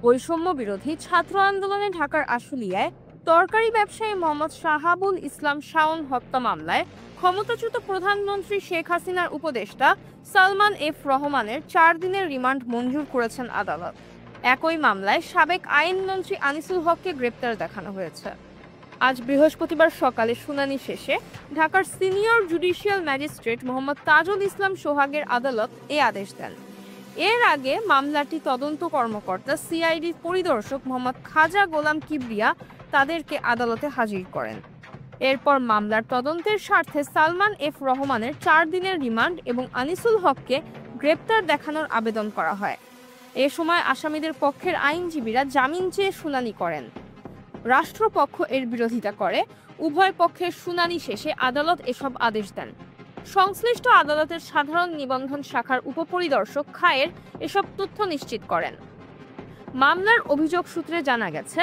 বৈষম্য বিরোধী ছাত্র আন্দোলনে ঢাকার আশুলিয়ায় তরকারি ব্যবসায়ী মোহাম্মদ শাহাবুল ইসলাম শাওন হত্যা মামলায় ক্ষমতাচ্যুত প্রধানমন্ত্রী শেখ হাসিনার উপদেষ্টা সালমান এফ রহমানের 4 দিনের রিমান্ড মঞ্জুর করেছেন আদালত। একই মামলায় সাবেক আইনমন্ত্রী আনিসুল হককে গ্রেপ্তার দেখানো হয়েছে। আজ বৃহস্পতিবার সকালে শুনানি শেষে ঢাকার senior judicial magistrate Mohammad Tajul Islam সোহাগের আদালত এ আদেশ দেন। এর আগে মামলাটি তদন্ত কর্মকর্তা সিআইডির পরিদর্শক মোহাম্মদ খাজা গোলাম কিবরিয়া তাদেরকে আদালতে হাজির করেন। এরপর মামলার তদন্তের স্বার্থে সালমান এফ রহমানের 4 দিনের রিমান্ড এবং আনিসুল হককে গ্রেপ্তার দেখানোর আবেদন করা হয়। এ সময় আসামিদের পক্ষের আইনজীবীরা জামিন চেয়ে শুনানি করেন। রাষ্ট্রপক্ষ এর বিরোধিতা করে। উভয় পক্ষের শুনানি শেষে আদালত এসব আদেশ দেন। সংশ্লিষ্ট আদালতের সাধারণ নিবন্ধন শাখার উপপরিদর্শক খায়ের এসব তথ্য নিশ্চিত করেন। মামলার অভিযোগ সূত্রে জানা গেছে,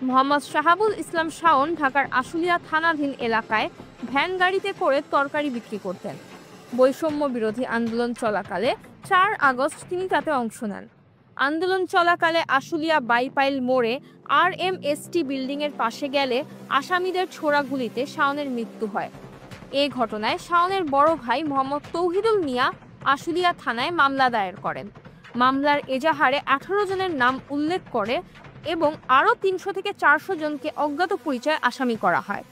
মোহাম্মদ শাহাবুল ইসলাম শাওন ঢাকার আশুলিয়া থানাধীন এলাকায় ভ্যান গাড়িতে করে তরকারি বিক্রি করতেন। বৈষম্য বিরোধী আন্দোলন চলাকালে 4 আগস্ট তিনি তাতে অংশ নেন। আন্দোলন চলাকালে আশুলিয়া বাইপাইল মোড়ে RMST বিল্ডিংয়ের পাশে গেলে আসামিদের ছোড়া গুলিতে শাওনের মৃত্যু হয়। এ ঘটনায় শাওনের বড় ভাই মোহাম্মদ তৌহিদুল মিয়া আশুলিয়া থানায় মামলা দায়ের করেন। মামলার এজাহারে 18 জনের নাম উল্লেখ করে এবং আরও 300 থেকে 400 জনকে অজ্ঞাত পরিচয় আসামি করা হয়।